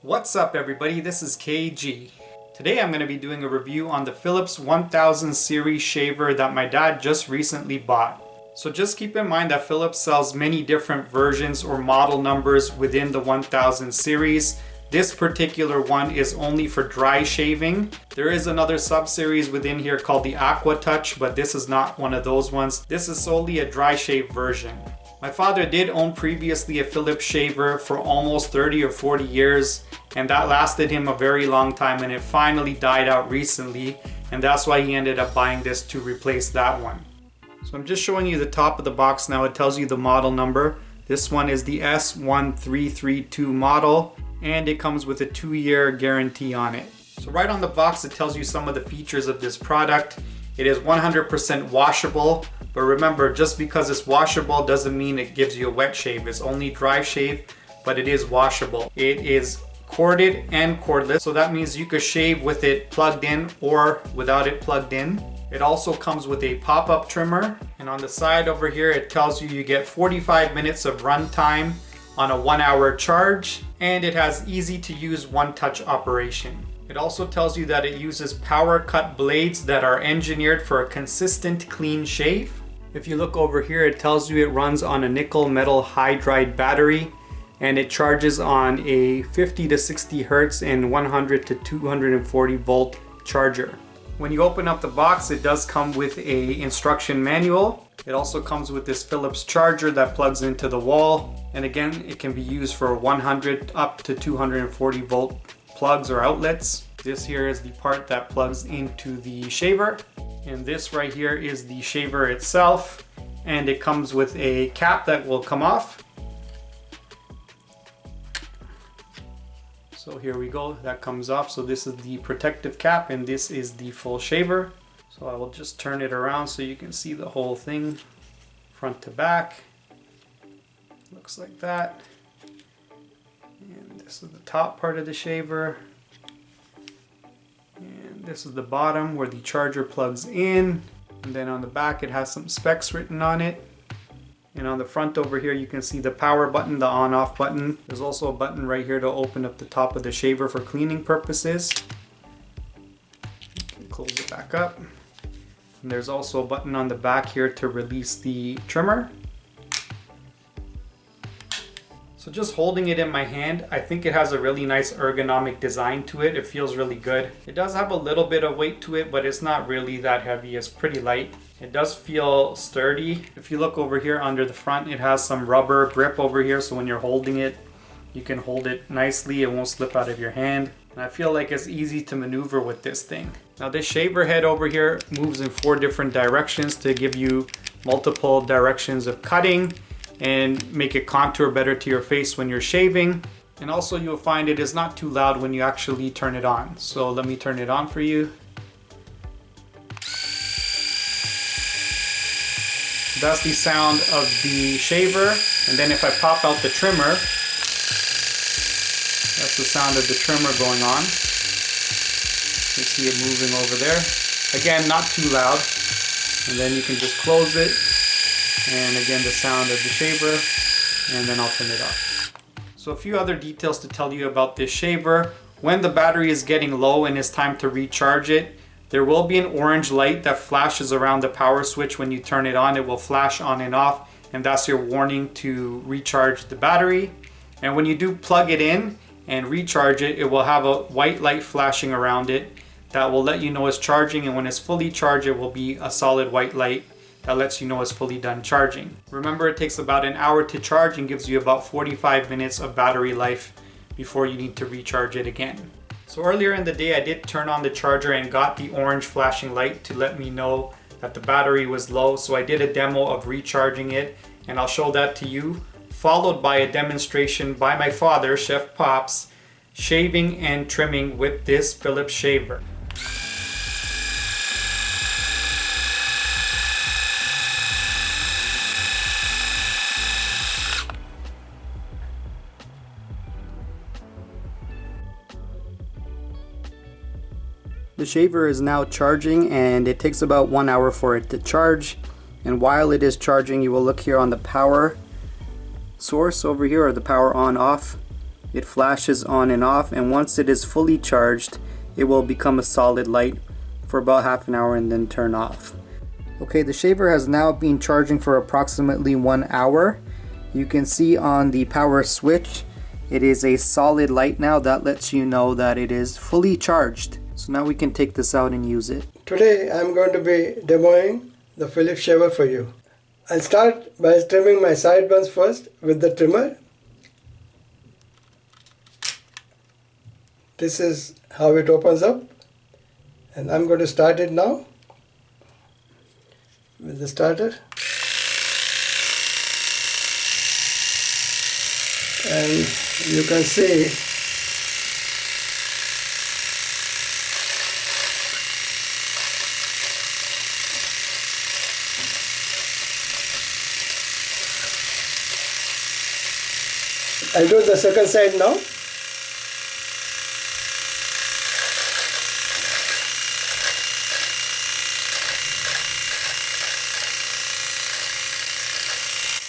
What's up everybody, this is KG. Today I'm going to be doing a review on the Philips 1000 series shaver that my dad just recently bought. So just keep in mind that Philips sells many different versions or model numbers within the 1000 series. This particular one is only for dry shaving. There is another sub-series within here called the Aqua Touch, but this is not one of those ones. This is solely a dry shave version. My father did own previously a Philips shaver for almost 30 or 40 years, and that lasted him a very long time, and it finally died out recently, and that's why he ended up buying this to replace that one. So I'm just showing you the top of the box now. It tells you the model number. This one is the S1332 model, and it comes with a 2-year guarantee on it. So right on the box it tells you some of the features of this product. It is 100% washable, but remember, just because it's washable doesn't mean it gives you a wet shave. It's only dry shave, but it is washable. It is corded and cordless, so that means you could shave with it plugged in or without it plugged in. It also comes with a pop-up trimmer, and on the side over here it tells you you get 45 minutes of runtime on a 1-hour charge, and it has easy to use one-touch operation. It also tells you that it uses power cut blades that are engineered for a consistent clean shave. If you look over here, it tells you it runs on a nickel metal hydride battery, and it charges on a 50 to 60 hertz and 100 to 240 volt charger. When you open up the box, it does come with a instruction manual. It also comes with this Philips charger that plugs into the wall, and again it can be used for 100 up to 240 volt plugs or outlets. This here is the part that plugs into the shaver, and this right here is the shaver itself, and it comes with a cap that will come off. So here we go, that comes off. So this is the protective cap, and this is the full shaver. So I will just turn it around so you can see the whole thing front to back. Looks like that. And this is the top part of the shaver. And this is the bottom where the charger plugs in. And then on the back it has some specs written on it. And on the front over here you can see the power button, the on-off button. There's also a button right here to open up the top of the shaver for cleaning purposes. You can close it back up. And there's also a button on the back here to release the trimmer. So just holding it in my hand, I think it has a really nice ergonomic design to it. It feels really good. It does have a little bit of weight to it, but it's not really that heavy. It's pretty light. It does feel sturdy. If you look over here under the front, it has some rubber grip over here, so when you're holding it, you can hold it nicely. It won't slip out of your hand. And I feel like it's easy to maneuver with this thing. Now this shaver head over here moves in 4 different directions to give you multiple directions of cutting and make it contour better to your face when you're shaving. And also you'll find it is not too loud when you actually turn it on. So let me turn it on for you. That's the sound of the shaver. And then if I pop out the trimmer, that's the sound of the trimmer going on. You see it moving over there. Again, not too loud. And then you can just close it. And again, the sound of the shaver, and then I'll turn it off. So a few other details to tell you about this shaver. When the battery is getting low and it's time to recharge it, there will be an orange light that flashes around the power switch. When you turn it on, it will flash on and off, and that's your warning to recharge the battery. And when you do plug it in and recharge it, it will have a white light flashing around it that will let you know it's charging, and when it's fully charged, it will be a solid white light that lets you know it's fully done charging. Remember, it takes about an hour to charge and gives you about 45 minutes of battery life before you need to recharge it again. So earlier in the day I did turn on the charger and got the orange flashing light to let me know that the battery was low. So I did a demo of recharging it, and I'll show that to you, followed by a demonstration by my father, Chef Pops, shaving and trimming with this Philips shaver. The shaver is now charging, and it takes about 1 hour for it to charge. And while it is charging, you will look here on the power source over here, or the power on off. It flashes on and off, and once it is fully charged, it will become a solid light for about half an hour and then turn off. Okay, the shaver has now been charging for approximately 1 hour. You can see on the power switch, it is a solid light now. That lets you know that it is fully charged. So now we can take this out and use it. Today I'm going to be demoing the Philips shaver for you. I'll start by trimming my sideburns first with the trimmer. This is how it opens up, and I'm going to start it now with the starter. And you can see I'll do the second side now.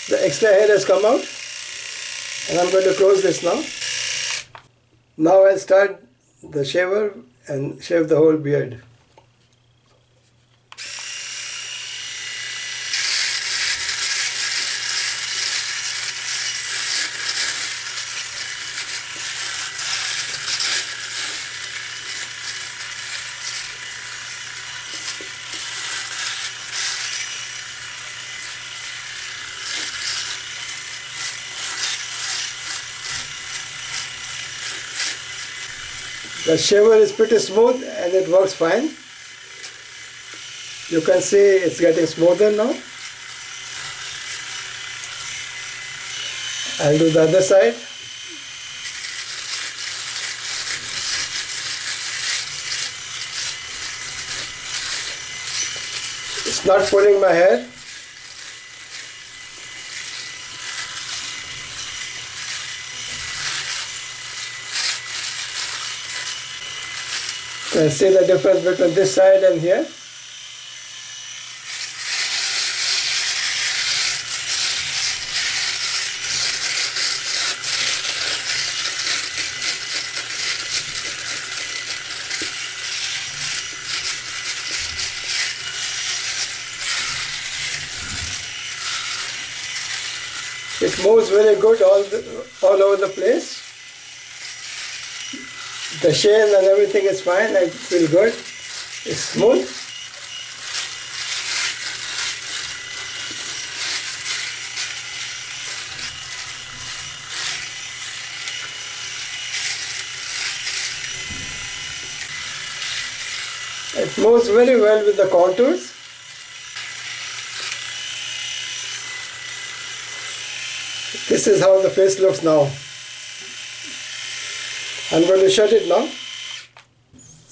The extra hair has come out, and I'm going to close this now. Now I'll start the shaver and shave the whole beard. The shaver is pretty smooth and it works fine. You can see it's getting smoother now. I'll do the other side. It's not pulling my hair. You can see the difference between this side and here. It moves very good all over the place. The shave and everything is fine. I feel good. It's smooth. It moves very well with the contours. This is how the face looks now. I'm going to shut it now.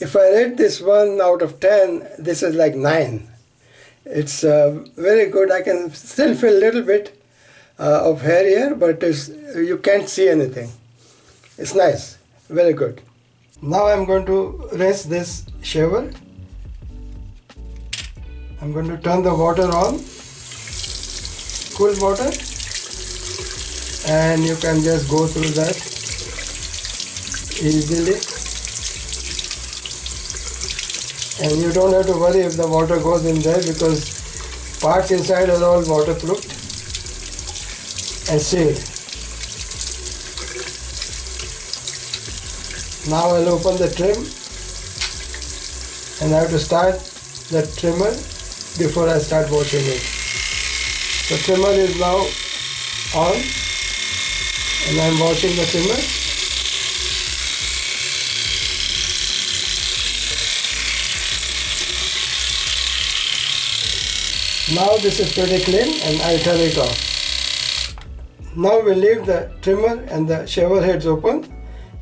If I rate this 1 out of 10, this is like 9. It's very good. I can still feel a little bit of hair here, but you can't see anything. It's nice, very good. Now I'm going to rinse this shaver. I'm going to turn the water on, cool water, and you can just go through that easily, and you don't have to worry if the water goes in there because parts inside are all waterproofed and sealed. Now I'll open the trim, and I have to start the trimmer before I start washing it. The trimmer is now on, and I'm washing the trimmer. Now this is pretty clean, and I'll turn it off. Now we'll leave the trimmer and the shaver heads open,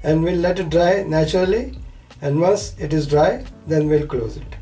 and we'll let it dry naturally, and once it is dry, then we'll close it.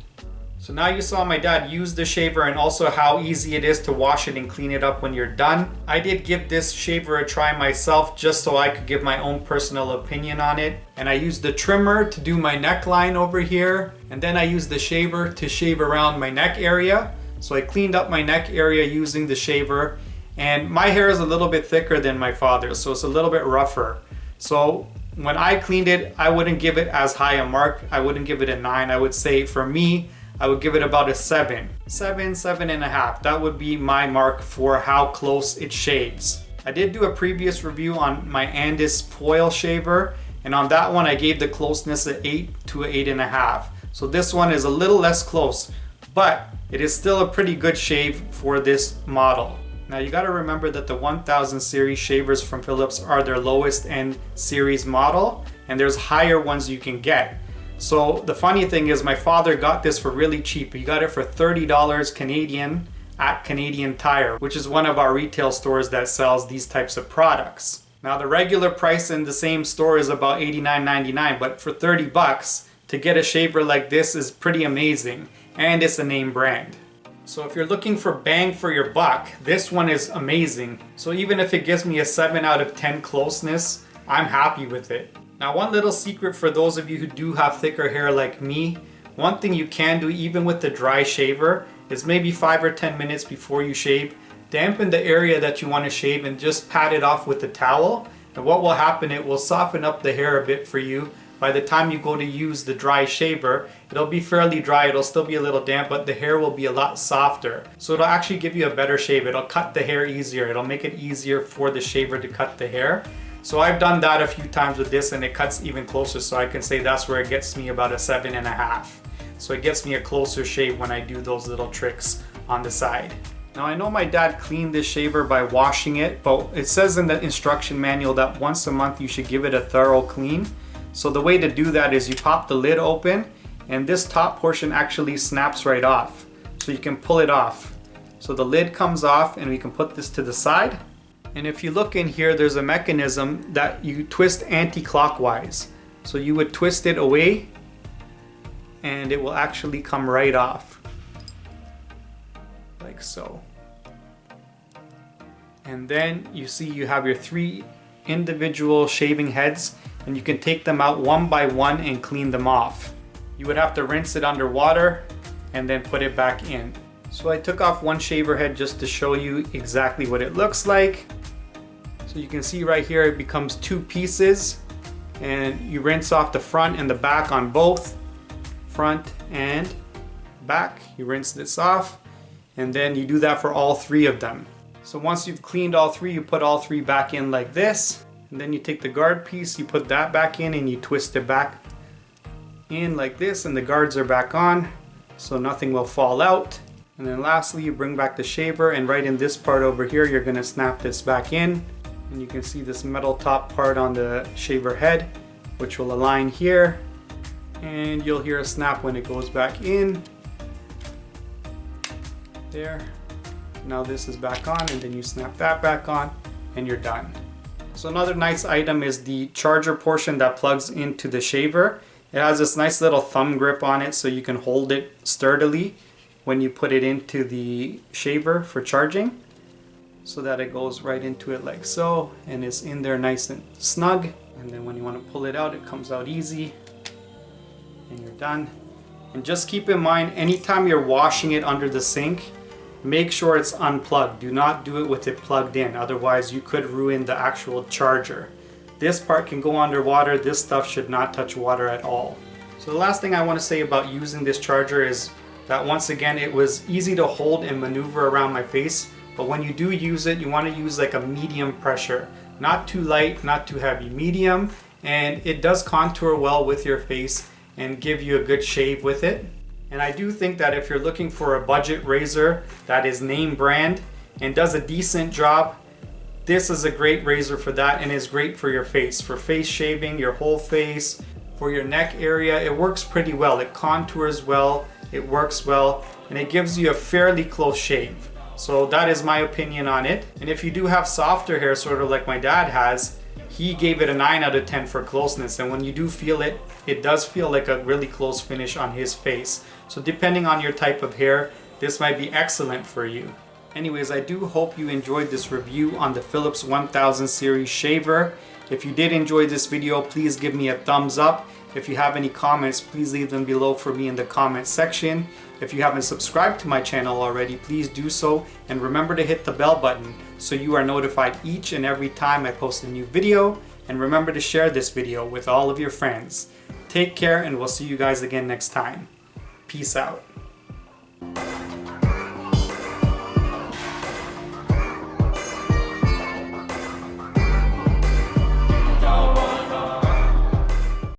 So now you saw my dad use the shaver and also how easy it is to wash it and clean it up when you're done. I did give this shaver a try myself just so I could give my own personal opinion on it. And I used the trimmer to do my neckline over here, and then I used the shaver to shave around my neck area. So I cleaned up my neck area using the shaver, and my hair is a little bit thicker than my father's, so it's a little bit rougher. So when I cleaned it, I wouldn't give it as high a mark. I wouldn't give it a 9. I would say for me, I would give it about a 7. 7.5. That would be my mark for how close it shaves. I did do a previous review on my Andis foil shaver, and on that one I gave the closeness an 8 to an 8.5. So this one is a little less close, but it is still a pretty good shave for this model. Now you got to remember that the 1000 series shavers from Philips are their lowest end series model, and there's higher ones you can get. So the funny thing is my father got this for really cheap. He got it for $30 Canadian at Canadian Tire, which is one of our retail stores that sells these types of products. Now the regular price in the same store is about $89.99, but for 30 bucks to get a shaver like this is pretty amazing, and it's a name brand. So if you're looking for bang for your buck, this one is amazing. So even if it gives me a 7 out of 10 closeness, I'm happy with it. Now one little secret for those of you who do have thicker hair like me, one thing you can do even with the dry shaver is maybe 5 or 10 minutes before you shave, dampen the area that you want to shave and just pat it off with the towel. And what will happen, it will soften up the hair a bit for you. By the time you go to use the dry shaver, it'll be fairly dry, it'll still be a little damp, but the hair will be a lot softer. So it'll actually give you a better shave. It'll cut the hair easier. It'll make it easier for the shaver to cut the hair. So I've done that a few times with this and it cuts even closer, so I can say that's where it gets me about a 7.5. So it gets me a closer shave when I do those little tricks on the side. Now I know my dad cleaned this shaver by washing it, but it says in the instruction manual that once a month you should give it a thorough clean. So the way to do that is you pop the lid open and this top portion actually snaps right off. So you can pull it off. So the lid comes off and we can put this to the side. And if you look in here, there's a mechanism that you twist anti-clockwise. So you would twist it away and it will actually come right off. Like so. And then you see you have your 3 individual shaving heads and you can take them out one by one and clean them off. You would have to rinse it under water and then put it back in. So I took off one shaver head just to show you exactly what it looks like. So you can see right here it becomes 2 pieces and you rinse off the front and the back on both. Front and back. You rinse this off and then you do that for all 3 of them. So once you've cleaned all 3, you put all 3 back in like this. And then you take the guard piece, you put that back in and you twist it back in like this and the guards are back on so nothing will fall out. And then lastly you bring back the shaver and right in this part over here you're going to snap this back in. And you can see this metal top part on the shaver head which will align here. And you'll hear a snap when it goes back in. There. Now this is back on and then you snap that back on and you're done. So another nice item is the charger portion that plugs into the shaver. It has this nice little thumb grip on it so you can hold it sturdily when you put it into the shaver for charging. So that it goes right into it like so and it's in there nice and snug. And then when you want to pull it out, it comes out easy and you're done. And just keep in mind, anytime you're washing it under the sink, make sure it's unplugged. Do not do it with it plugged in, otherwise you could ruin the actual charger. This part can go underwater. This stuff should not touch water at all. So the last thing I want to say about using this charger is that once again it was easy to hold and maneuver around my face, but when you do use it, you want to use like a medium pressure. Not too light, not too heavy, medium, and it does contour well with your face and give you a good shave with it. And I do think that if you're looking for a budget razor that is name brand and does a decent job, this is a great razor for that and is great for your face. For face shaving, your whole face, for your neck area, it works pretty well. It contours well, it works well, and it gives you a fairly close shave. So that is my opinion on it. And if you do have softer hair, sort of like my dad has, he gave it a 9 out of 10 for closeness. And when you do feel it, it does feel like a really close finish on his face. So depending on your type of hair, this might be excellent for you. Anyways, I do hope you enjoyed this review on the Philips 1000 series shaver. If you did enjoy this video, please give me a thumbs up. If you have any comments, please leave them below for me in the comment section. If you haven't subscribed to my channel already, please do so. And remember to hit the bell button so you are notified each and every time I post a new video. and remember to share this video with all of your friends. Take care, and we'll see you guys again next time. Peace out.